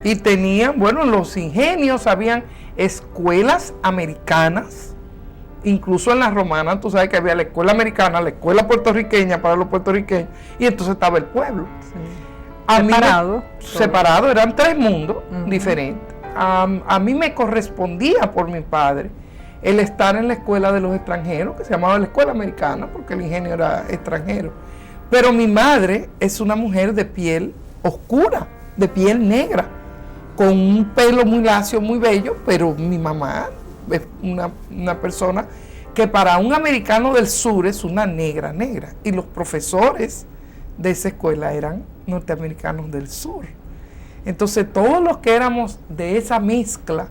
Y tenían, bueno, los ingenios, habían escuelas americanas, incluso en la romana, tú sabes que había la escuela americana, la escuela puertorriqueña para los puertorriqueños, y entonces estaba el pueblo. Sí. Separado, eran 3 mundos diferentes. A mí me correspondía por mi padre el estar en la escuela de los extranjeros, que se llamaba la escuela americana, porque el ingenio era extranjero. Pero mi madre es una mujer de piel oscura, de piel negra, con un pelo muy lacio, muy bello, pero mi mamá es una persona que para un americano del sur es una negra, y los profesores de esa escuela eran norteamericanos del sur. Entonces todos los que éramos de esa mezcla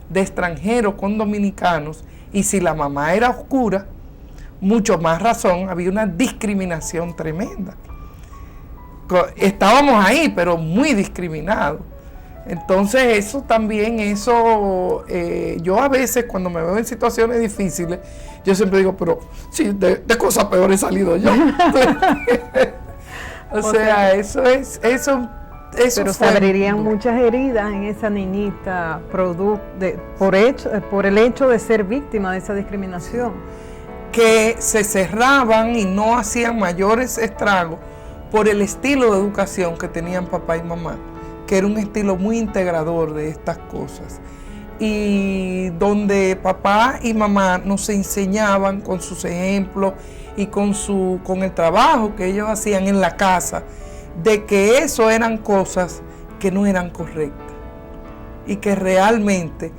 de extranjeros con dominicanos, y si la mamá era oscura, mucho más razón, había una discriminación tremenda. Estábamos ahí, pero muy discriminados. Entonces eso también, yo a veces cuando me veo en situaciones difíciles, yo siempre digo, pero sí, de cosas peores he salido yo. o sea, eso pero se abrirían muchas heridas en esa niñita por el hecho de ser víctima de esa discriminación. Que se cerraban y no hacían mayores estragos por el estilo de educación que tenían papá y mamá, que era un estilo muy integrador de estas cosas, y donde papá y mamá nos enseñaban con sus ejemplos y con el trabajo que ellos hacían en la casa, de que eso eran cosas que no eran correctas y que realmente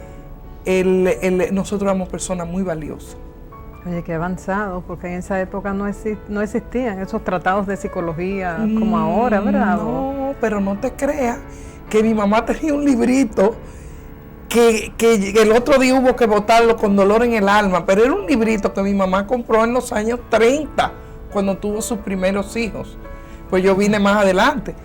nosotros éramos personas muy valiosas. Oye, qué avanzado, porque en esa época no existían esos tratados de psicología como ahora, ¿verdad? No, pero no te creas que mi mamá tenía un librito que el otro día hubo que botarlo con dolor en el alma, pero era un librito que mi mamá compró en los años 30, cuando tuvo sus primeros hijos. Pues yo vine más adelante,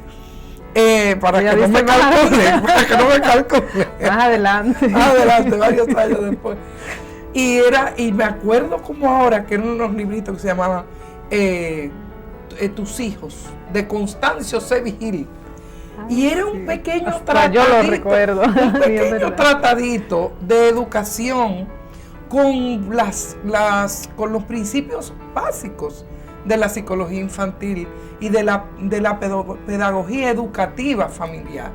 para que no me calcule. Más adelante. Más adelante, varios años después. Y me acuerdo como ahora que eran unos libritos que se llamaban Tus hijos, de Constancio C. Vigil. Y era un pequeño tratadito. Yo lo recuerdo. Un pequeño tratadito de educación con con los principios básicos de la psicología infantil y de la pedagogía educativa familiar.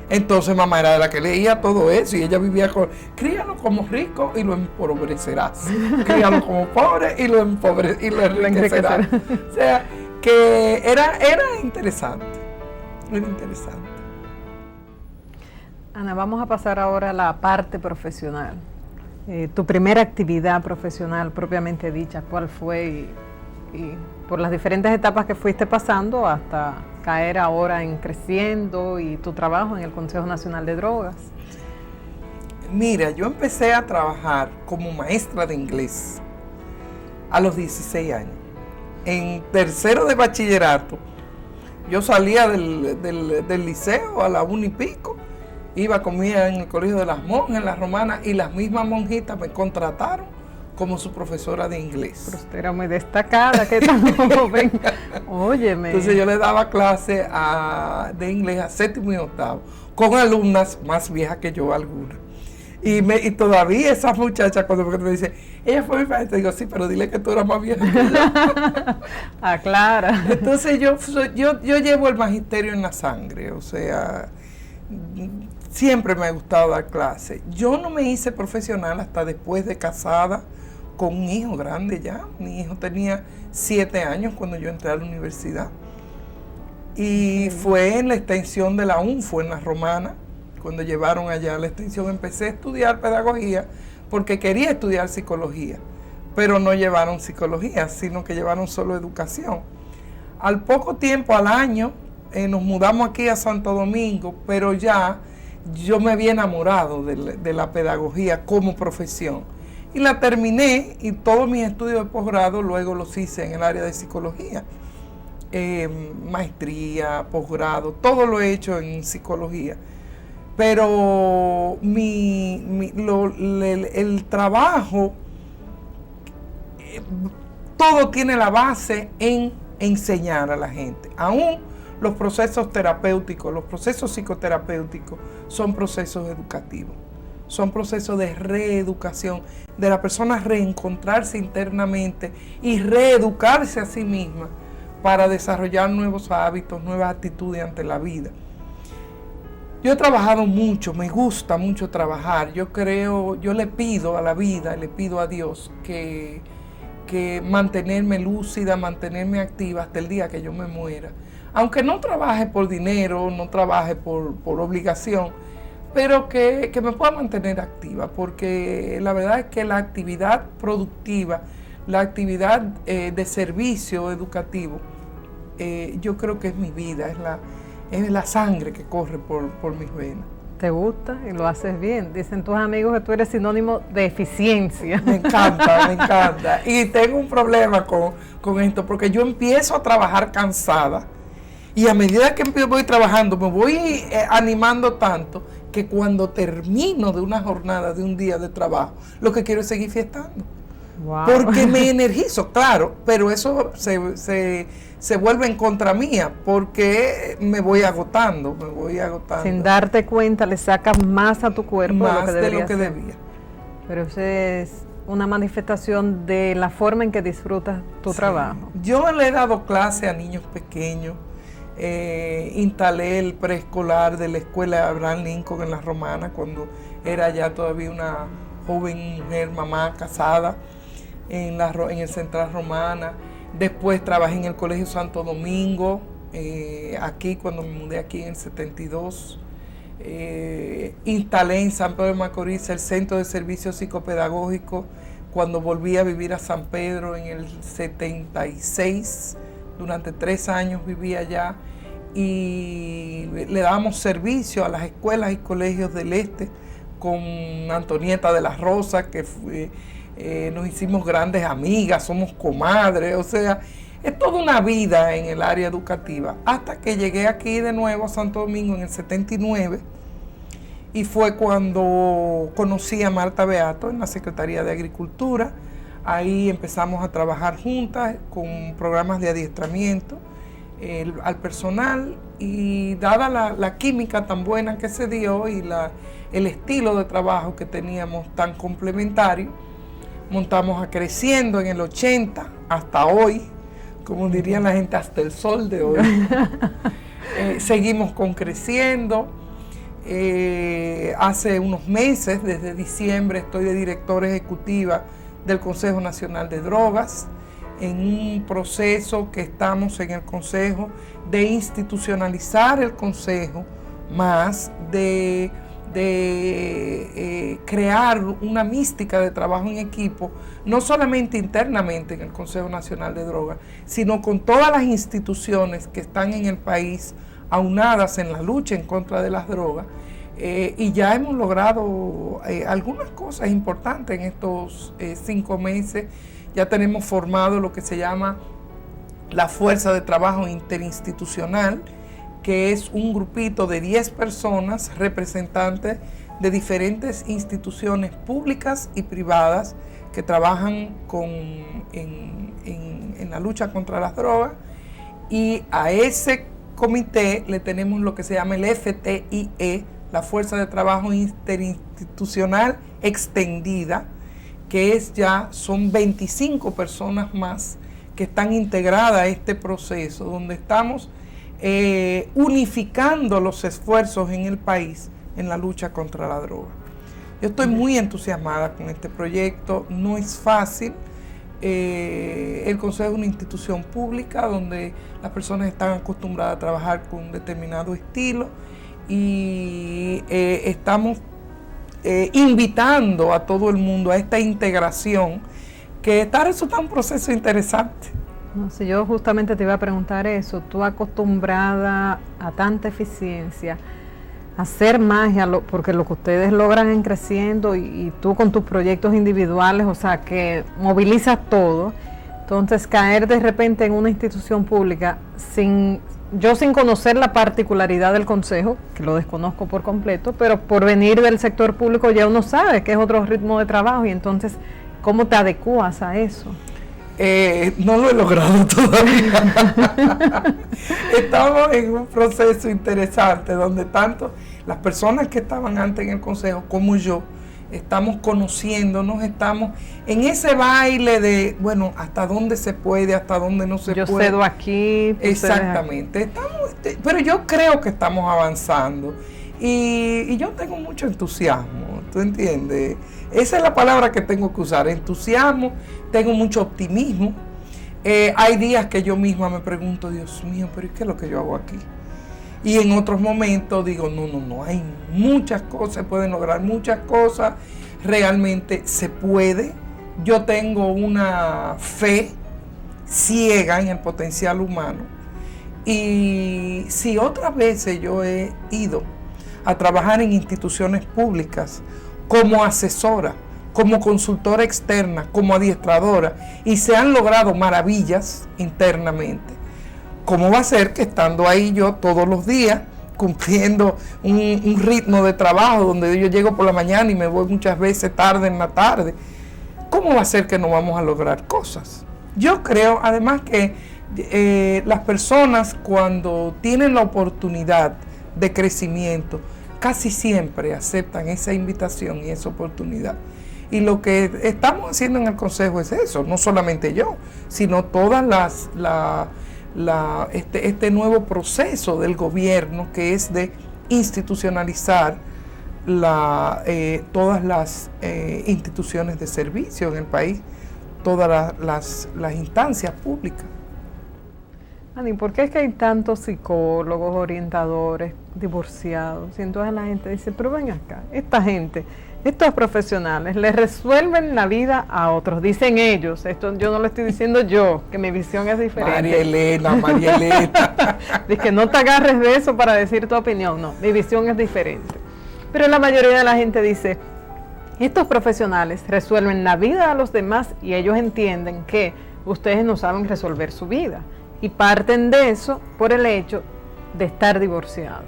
Entonces mamá era de la que leía todo eso, y ella vivía críalo como rico y lo empobrecerás, críalo como pobre y lo enriquecerás. O sea, que era interesante, muy interesante. Ana, vamos a pasar ahora a la parte profesional. Tu primera actividad profesional propiamente dicha, ¿cuál fue? Y por las diferentes etapas que fuiste pasando hasta caer ahora en Creciendo y tu trabajo en el Consejo Nacional de Drogas. Mira, yo empecé a trabajar como maestra de inglés a los 16 años. En tercero de bachillerato, yo salía del liceo a la 1:00 iba, comía en el colegio de las monjas, en la romana, y las mismas monjitas me contrataron como su profesora de inglés. Pero usted era muy destacada, ¿qué tan joven? Óyeme. Entonces yo le daba clase de inglés a 7º y 8º, con alumnas más viejas que yo, algunas. Y todavía esa muchacha cuando me dice, ella fue mi maestra, digo, sí, pero dile que tú eras más vieja que yo. Aclara. Entonces yo llevo el magisterio en la sangre, o sea, siempre me ha gustado dar clase. Yo no me hice profesional hasta después de casada, con un hijo grande ya. Mi hijo tenía 7 años cuando yo entré a la universidad. Y fue en la extensión de la UNFO, en la romana, cuando llevaron allá la extensión. Empecé a estudiar pedagogía porque quería estudiar psicología, pero no llevaron psicología, sino que llevaron solo educación. Al poco tiempo, al año, nos mudamos aquí a Santo Domingo, pero ya yo me había enamorado de la pedagogía como profesión. Y la terminé, y todos mis estudios de posgrado luego los hice en el área de psicología. Maestría, posgrado, todo lo he hecho en psicología. Pero el trabajo, todo tiene la base en enseñar a la gente. Aún los procesos terapéuticos, los procesos psicoterapéuticos son procesos educativos, son procesos de reeducación, de la persona reencontrarse internamente y reeducarse a sí misma para desarrollar nuevos hábitos, nuevas actitudes ante la vida. Yo he trabajado mucho, me gusta mucho trabajar. Yo le pido a la vida, le pido a Dios que mantenerme lúcida, mantenerme activa hasta el día que yo me muera. Aunque no trabaje por dinero, no trabaje por obligación, pero que me pueda mantener activa, porque la verdad es que la actividad productiva, la actividad de servicio educativo, yo creo que es mi vida, es la sangre que corre por mis venas. ¿Te gusta? Y lo haces bien. Dicen tus amigos que tú eres sinónimo de eficiencia. Me encanta, me encanta. Y tengo un problema con esto, porque yo empiezo a trabajar cansada y a medida que voy trabajando me voy animando tanto que cuando termino de una jornada, de un día de trabajo, lo que quiero es seguir fiestando. Wow. Porque me energizo, claro, pero eso se vuelve en contra mía, porque me voy agotando. Sin darte cuenta, le sacas más a tu cuerpo más de lo que debía. Pero eso es una manifestación de la forma en que disfrutas tu trabajo. Yo le he dado clase a niños pequeños, instalé el preescolar de la escuela Abraham Lincoln en La Romana, cuando era ya todavía una joven mujer, mamá casada, en el Central Romana. Después trabajé en el Colegio Santo Domingo, aquí cuando me mudé aquí en el 72. Instalé en San Pedro de Macorís el Centro de Servicio Psicopedagógico cuando volví a vivir a San Pedro en el 76. Durante 3 años viví allá y le dábamos servicio a las escuelas y colegios del este con Antonieta de la Rosa, que nos hicimos grandes amigas, somos comadres, o sea, es toda una vida en el área educativa, hasta que llegué aquí de nuevo a Santo Domingo en el 79, y fue cuando conocí a Marta Beato en la Secretaría de Agricultura. Ahí empezamos a trabajar juntas con programas de adiestramiento al personal, y dada la química tan buena que se dio y el estilo de trabajo que teníamos tan complementario, montamos a Creciendo en el 80 hasta hoy, como dirían la gente, hasta el sol de hoy. Seguimos con Creciendo. Hace unos meses, desde diciembre, estoy de directora ejecutiva del Consejo Nacional de Drogas, en un proceso que estamos en el Consejo de institucionalizar el Consejo, más de crear una mística de trabajo en equipo, no solamente internamente en el Consejo Nacional de Drogas, sino con todas las instituciones que están en el país aunadas en la lucha en contra de las drogas. Y ya hemos logrado algunas cosas importantes en estos 5 meses. Ya tenemos formado lo que se llama la Fuerza de Trabajo Interinstitucional, que es un grupito de 10 personas, representantes de diferentes instituciones públicas y privadas que trabajan en la lucha contra las drogas, y a ese comité le tenemos lo que se llama el FTIE, la Fuerza de Trabajo Interinstitucional Extendida, que son 25 personas más que están integradas a este proceso, donde estamos unificando los esfuerzos en el país en la lucha contra la droga. Yo estoy muy entusiasmada con este proyecto, no es fácil. El Consejo es una institución pública donde las personas están acostumbradas a trabajar con un determinado estilo, y estamos invitando a todo el mundo a esta integración que está resultando un proceso interesante. No, si yo justamente te iba a preguntar eso, tú acostumbrada a tanta eficiencia, a hacer magia, porque lo que ustedes logran en Creciendo y tú con tus proyectos individuales, o sea, que movilizas todo, entonces caer de repente en una institución pública sin conocer la particularidad del consejo, que lo desconozco por completo, pero por venir del sector público ya uno sabe que es otro ritmo de trabajo, y entonces, ¿cómo te adecuas a eso? No lo he logrado todavía. Estamos en un proceso interesante donde tanto las personas que estaban antes en el consejo como yo estamos conociéndonos, estamos en ese baile de, bueno, hasta dónde se puede, hasta dónde no se puede. Yo cedo aquí. Exactamente. Pero yo creo que estamos avanzando y yo tengo mucho entusiasmo, ¿tú entiendes? Esa es la palabra que tengo que usar, entusiasmo, tengo mucho optimismo. Hay días que yo misma me pregunto, Dios mío, pero ¿qué es lo que yo hago aquí? Y en otros momentos digo, no, hay muchas cosas, se pueden lograr muchas cosas, realmente se puede. Yo tengo una fe ciega en el potencial humano. Y si otras veces yo he ido a trabajar en instituciones públicas como asesora, como consultora externa, como adiestradora, y se han logrado maravillas internamente, ¿cómo va a ser que estando ahí yo todos los días, cumpliendo un ritmo de trabajo donde yo llego por la mañana y me voy muchas veces tarde en la tarde? ¿Cómo va a ser que no vamos a lograr cosas? Yo creo, además, que las personas cuando tienen la oportunidad de crecimiento, casi siempre aceptan esa invitación y esa oportunidad. Y lo que estamos haciendo en el Consejo es eso, no solamente yo, sino todas este nuevo proceso del gobierno que es de institucionalizar todas las instituciones de servicio en el país, todas las instancias públicas. Ani, ¿por qué es que hay tantos psicólogos, orientadores, divorciados? Y entonces la gente dice, pero ven acá, esta gente, estos profesionales les resuelven la vida a otros, dicen ellos, esto yo no lo estoy diciendo yo, que mi visión es diferente. María Elena. Dice que no te agarres de eso para decir tu opinión, no, mi visión es diferente. Pero la mayoría de la gente dice, estos profesionales resuelven la vida a los demás y ellos entienden que ustedes no saben resolver su vida. Y parten de eso por el hecho de estar divorciados.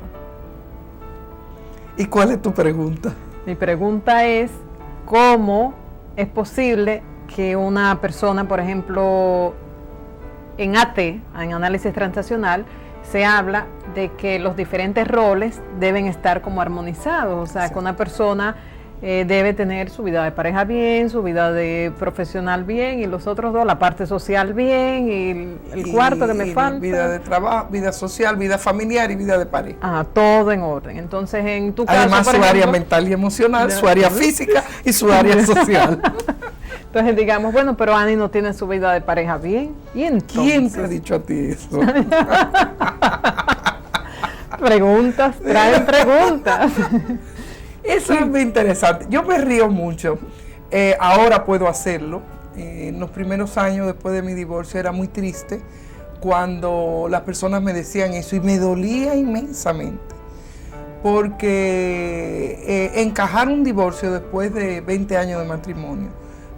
¿Y cuál es tu pregunta? Mi pregunta es, ¿cómo es posible que una persona, por ejemplo, en AT, en análisis transaccional, se habla de que los diferentes roles deben estar como armonizados? O sea, sí, que una persona debe tener su vida de pareja bien, su vida de profesional bien, y los otros dos, la parte social bien, y el cuarto que me falta. Vida de trabajo, vida social, vida familiar y vida de pareja. Ah, todo en orden. Entonces, en tu caso, además, su área mental y emocional, su área física y su área social. Entonces, digamos, bueno, pero Ani no tiene su vida de pareja bien. ¿Y entonces? ¿Quién te ha dicho a ti eso? Preguntas, traen preguntas. Eso es muy interesante. Yo me río mucho. Ahora puedo hacerlo. En los primeros años después de mi divorcio era muy triste cuando las personas me decían eso y me dolía inmensamente. Porque encajar un divorcio después de 20 años de matrimonio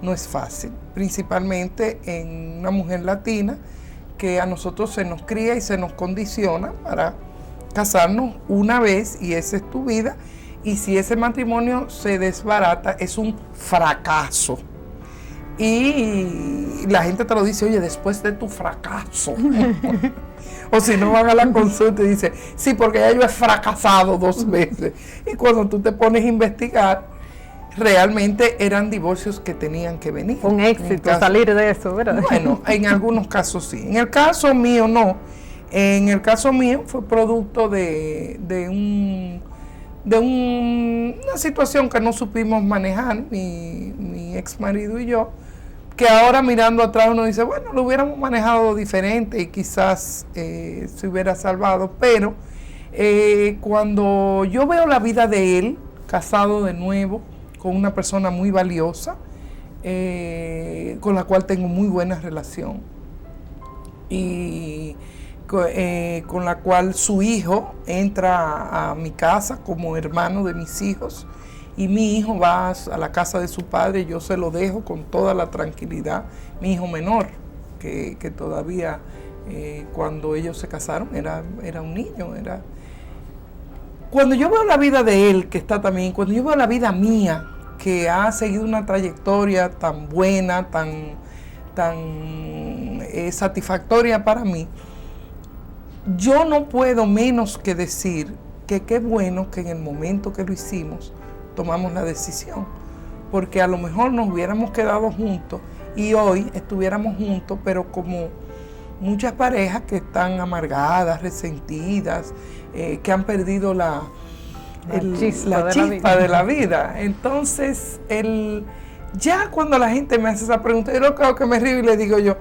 no es fácil. Principalmente en una mujer latina que a nosotros se nos cría y se nos condiciona para casarnos una vez y esa es tu vida. Y si ese matrimonio se desbarata, es un fracaso. Y la gente te lo dice, oye, después de tu fracaso. O si no, van a la consulta y dicen, sí, porque ya yo he fracasado 2 veces. Y cuando tú te pones a investigar, realmente eran divorcios que tenían que venir. Un éxito salir de eso, ¿verdad? Bueno, en algunos casos sí. En el caso mío, no. En el caso mío fue producto de una situación que no supimos manejar, mi ex marido y yo, que ahora mirando atrás uno dice, bueno, lo hubiéramos manejado diferente y quizás se hubiera salvado, pero cuando yo veo la vida de él, casado de nuevo, con una persona muy valiosa, con la cual tengo muy buena relación, y con la cual su hijo entra a mi casa como hermano de mis hijos y mi hijo va a la casa de su padre y yo se lo dejo con toda la tranquilidad. Mi hijo menor, que todavía cuando ellos se casaron era un niño. Cuando yo veo la vida de él, que está también, cuando yo veo la vida mía, que ha seguido una trayectoria tan buena, tan satisfactoria para mí, yo no puedo menos que decir que qué bueno que en el momento que lo hicimos tomamos la decisión, porque a lo mejor nos hubiéramos quedado juntos y hoy estuviéramos juntos, pero como muchas parejas que están amargadas, resentidas, que han perdido la chispa de la vida. Entonces, ya cuando la gente me hace esa pregunta, yo lo creo que me río y le digo yo,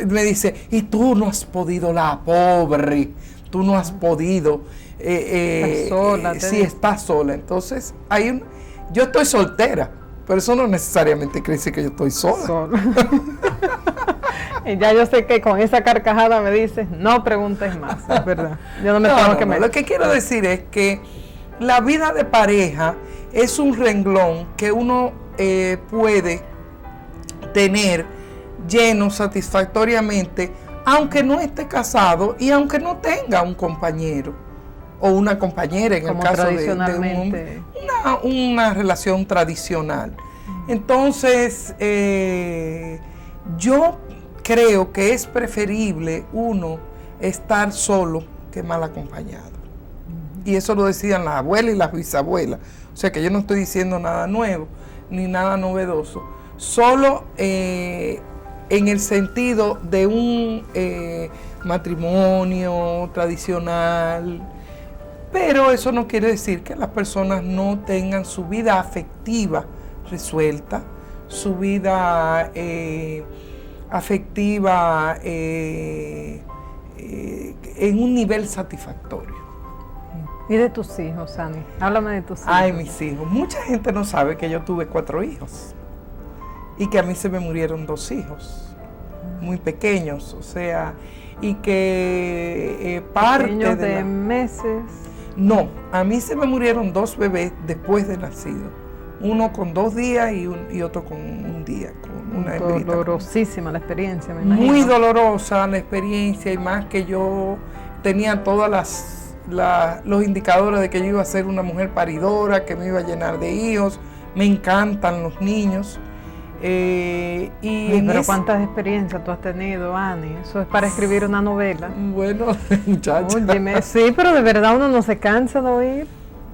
me dice, y tú no has podido, la pobre, tú no has podido. Estás sola. Sí, estás sola. Entonces, yo estoy soltera, pero eso no necesariamente quiere decir que yo estoy sola. Y ya yo sé que con esa carcajada me dices, no preguntes más, es verdad. Yo no me tengo que meter. Lo que quiero decir es que la vida de pareja es un renglón que uno puede tener lleno satisfactoriamente, aunque no esté casado y aunque no tenga un compañero o una compañera, en el caso de una relación tradicional. Entonces, yo creo que es preferible uno estar solo que mal acompañado. Y eso lo decían las abuelas y las bisabuelas. O sea que yo no estoy diciendo nada nuevo, ni nada novedoso. Solo en el sentido de un matrimonio tradicional. Pero eso no quiere decir que las personas no tengan su vida afectiva resuelta, su vida afectiva en un nivel satisfactorio. ¿Y de tus hijos, Ani? Háblame de tus hijos. Ay, mis hijos. Mucha gente no sabe que yo tuve 4 hijos y que a mí se me murieron 2 hijos muy pequeños, o sea, y que parte ¿Pequeños de meses? No, a mí se me murieron 2 bebés después de nacido. Uno con 2 días y otro con 1 día, con una hembrita. Dolorosísima la experiencia, me imagino. Muy dolorosa la experiencia, y más que yo tenía todas los indicadores de que yo iba a ser una mujer paridora, que me iba a llenar de hijos. Me encantan los niños. Pero ¿cuántas experiencias tú has tenido, Ani? Eso es para escribir una novela. Bueno, muchacha. Óyeme, sí, pero de verdad uno no se cansa de oír.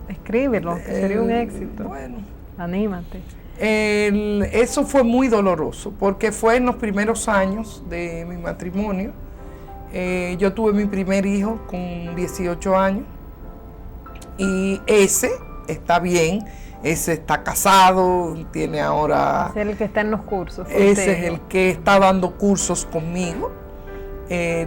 Escríbelo, que sería un éxito. Bueno. Anímate. Eso fue muy doloroso, porque fue en los primeros años de mi matrimonio. Yo tuve mi primer hijo con 18 años y ese está bien, ese está casado, tiene ahora... Es el que está en los cursos. Ese es el que está dando cursos conmigo,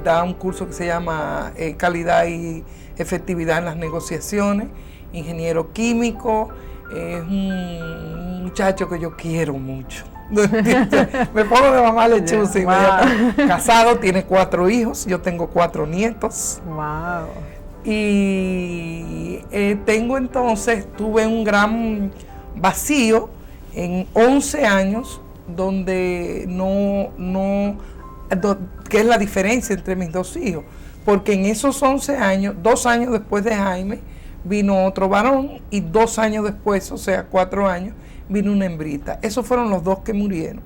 da un curso que se llama Calidad y Efectividad en las Negociaciones, ingeniero químico, es un muchacho que yo quiero mucho. Me pongo de mamá lechuza inmediatamente. Casado, tiene 4 hijos, yo tengo 4 nietos. Wow. Y tuve un gran vacío en 11 años, donde que es la diferencia entre mis 2 hijos, porque en esos 11 años, 2 años después de Jaime, vino otro varón, y 2 años después, o sea, 4 años, vino una hembrita. Esos fueron los 2 que murieron.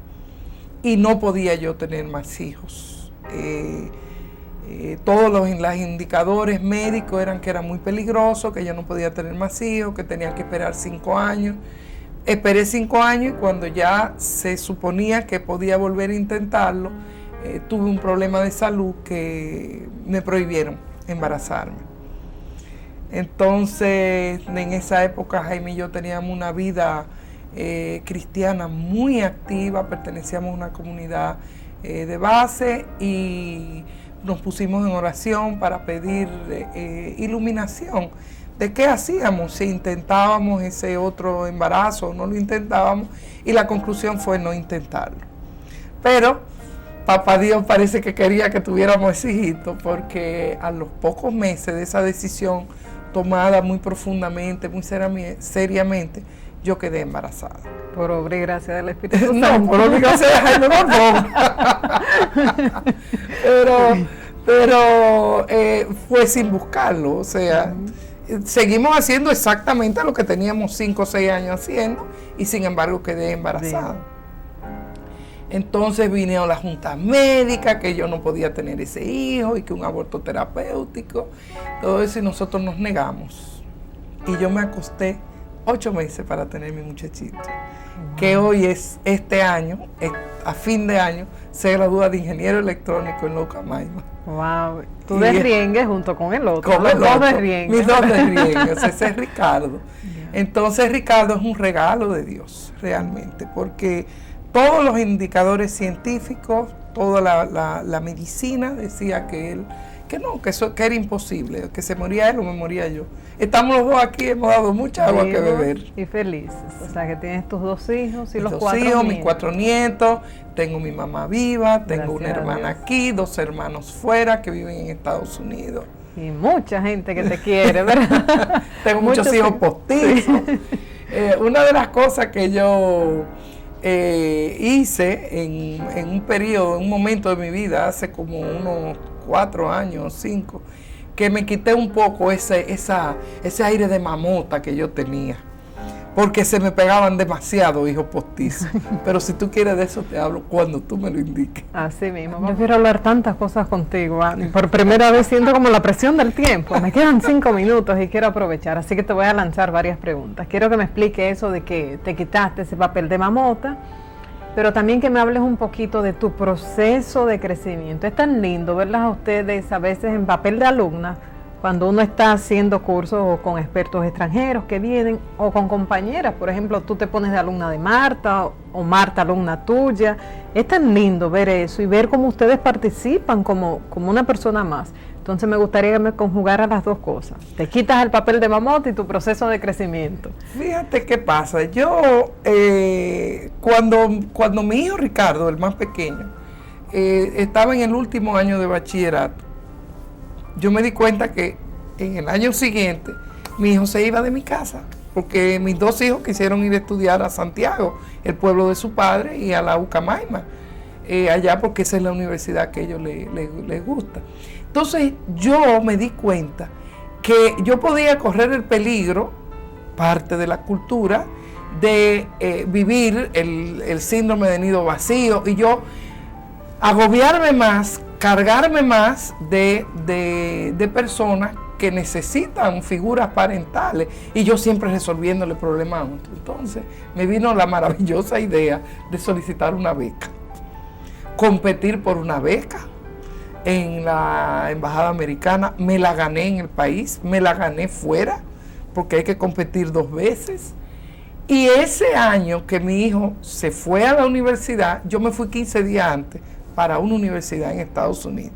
Y no podía yo tener más hijos. Todos los indicadores médicos eran que era muy peligroso, que yo no podía tener más hijos, que tenía que esperar 5 años. Esperé 5 años, y cuando ya se suponía que podía volver a intentarlo, tuve un problema de salud que me prohibieron embarazarme. Entonces, en esa época Jaime y yo teníamos una vida cristiana muy activa, pertenecíamos a una comunidad de base, y nos pusimos en oración para pedir iluminación de qué hacíamos, si intentábamos ese otro embarazo o no lo intentábamos, y la conclusión fue no intentarlo. Pero papá Dios parece que quería que tuviéramos ese hijito, porque a los pocos meses de esa decisión tomada muy profundamente, muy seriamente, yo quedé embarazada. Por obra y gracia del Espíritu Santo. No, por obra y gracia de Jaime Borbón. pero fue sin buscarlo, o sea, seguimos haciendo exactamente lo que teníamos 5 o 6 años haciendo, y sin embargo quedé embarazada. Entonces vinieron las juntas médicas, que yo no podía tener ese hijo y que un aborto terapéutico, todo eso, y nosotros nos negamos. Y yo me acosté 8 meses para tener mi muchachito, que hoy es este año, a fin de año, se gradúa de ingeniero electrónico en la UCAMAIMA. Wow, tú de Riengue junto con el otro. Con el otro, de Riengue. mis dos de Riengue, ese es Ricardo. Entonces Ricardo es un regalo de Dios, realmente, porque todos los indicadores científicos, toda la medicina decía que él, que no, que eso que era imposible, que se moría él o me moría yo. Estamos los dos aquí, hemos dado mucha agua que beber. Y felices. O sea, que tienes tus 2 hijos y mis los 2 4 hijos, nietos. mis 4 nietos, tengo mi mamá viva, tengo una hermana aquí, 2 hermanos fuera que viven en Estados Unidos. Y mucha gente que te quiere, ¿verdad? Tengo muchos hijos postizos. Sí. Una de las cosas que yo hice en un periodo, en un momento de mi vida, hace como unos 4 años, 5, que me quité un poco ese aire de mamota que yo tenía, porque se me pegaban demasiado hijos postizos. Pero si tú quieres de eso te hablo cuando tú me lo indiques. Así mismo. Yo quiero hablar tantas cosas contigo, Ani. Por primera vez siento como la presión del tiempo. Me quedan 5 minutos y quiero aprovechar, así que te voy a lanzar varias preguntas. Quiero que me explique eso de que te quitaste ese papel de mamota, pero también que me hables un poquito de tu proceso de crecimiento. Es tan lindo verlas a ustedes a veces en papel de alumna, cuando uno está haciendo cursos o con expertos extranjeros que vienen, o con compañeras. Por ejemplo, tú te pones de alumna de Marta, o Marta alumna tuya. Es tan lindo ver eso y ver cómo ustedes participan como una persona más. Entonces me gustaría que me conjugaras las dos cosas. Te quitas el papel de mamota y tu proceso de crecimiento. Fíjate qué pasa. Yo, cuando mi hijo Ricardo, el más pequeño, estaba en el último año de bachillerato, yo me di cuenta que en el año siguiente mi hijo se iba de mi casa, porque mis 2 hijos quisieron ir a estudiar a Santiago, el pueblo de su padre, y a la UCAMAIMA, allá porque esa es la universidad que a ellos les gusta. Entonces yo me di cuenta que yo podía correr el peligro, parte de la cultura, de vivir el síndrome de nido vacío, y yo agobiarme más, cargarme más de personas que necesitan figuras parentales, y yo siempre resolviéndole problemas a otros. Entonces me vino la maravillosa idea de solicitar una beca, competir por una beca en la embajada americana. Me la gané en el país, me la gané fuera, porque hay que competir 2 veces. Y ese año que mi hijo se fue a la universidad, yo me fui 15 días antes para una universidad en Estados Unidos.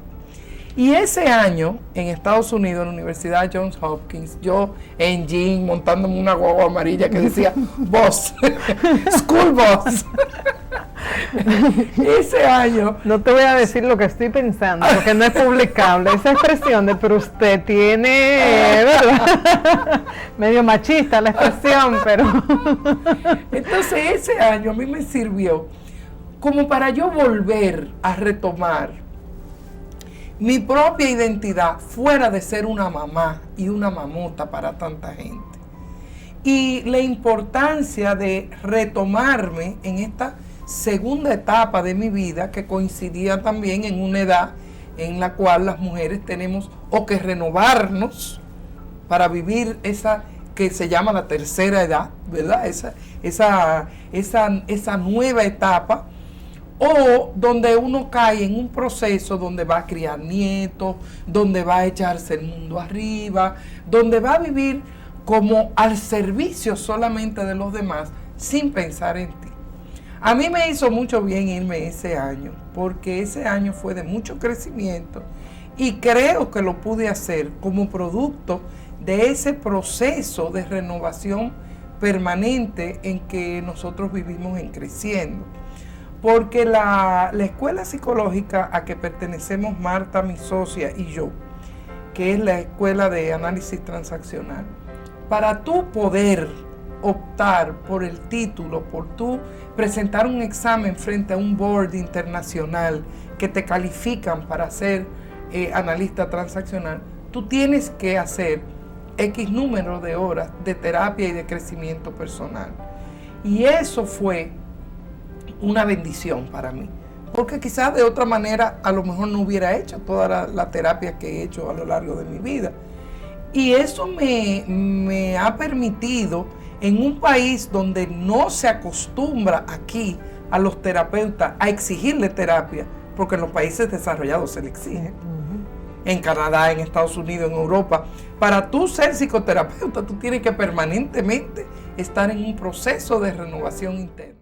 Y ese año, en Estados Unidos, en la Universidad Johns Hopkins, yo en jean, montándome una guagua amarilla que decía Boss, School Boss. Ese año... No te voy a decir lo que estoy pensando, porque no es publicable. Esa expresión de pero usted tiene, ¿verdad? Medio machista la expresión, pero... Entonces ese año a mí me sirvió como para yo volver a retomar mi propia identidad fuera de ser una mamá y una mamota para tanta gente. Y la importancia de retomarme en esta segunda etapa de mi vida, que coincidía también en una edad en la cual las mujeres tenemos o que renovarnos para vivir esa que se llama la tercera edad, ¿verdad? Esa nueva etapa, o donde uno cae en un proceso donde va a criar nietos, donde va a echarse el mundo arriba, donde va a vivir como al servicio solamente de los demás, sin pensar en ti. A mí me hizo mucho bien irme ese año, porque ese año fue de mucho crecimiento, y creo que lo pude hacer como producto de ese proceso de renovación permanente en que nosotros vivimos en creciendo. Porque la escuela psicológica a que pertenecemos Marta, mi socia, y yo, que es la escuela de análisis transaccional, para tú poder optar por el título, por tú presentar un examen frente a un board internacional que te califican para ser analista transaccional, tú tienes que hacer X número de horas de terapia y de crecimiento personal. Y eso fue una bendición para mí. Porque quizás de otra manera a lo mejor no hubiera hecho toda la terapia que he hecho a lo largo de mi vida. Y eso me ha permitido, en un país donde no se acostumbra aquí a los terapeutas a exigirle terapia, porque en los países desarrollados se le exige. En Canadá, en Estados Unidos, en Europa. Para tú ser psicoterapeuta, tú tienes que permanentemente estar en un proceso de renovación interna.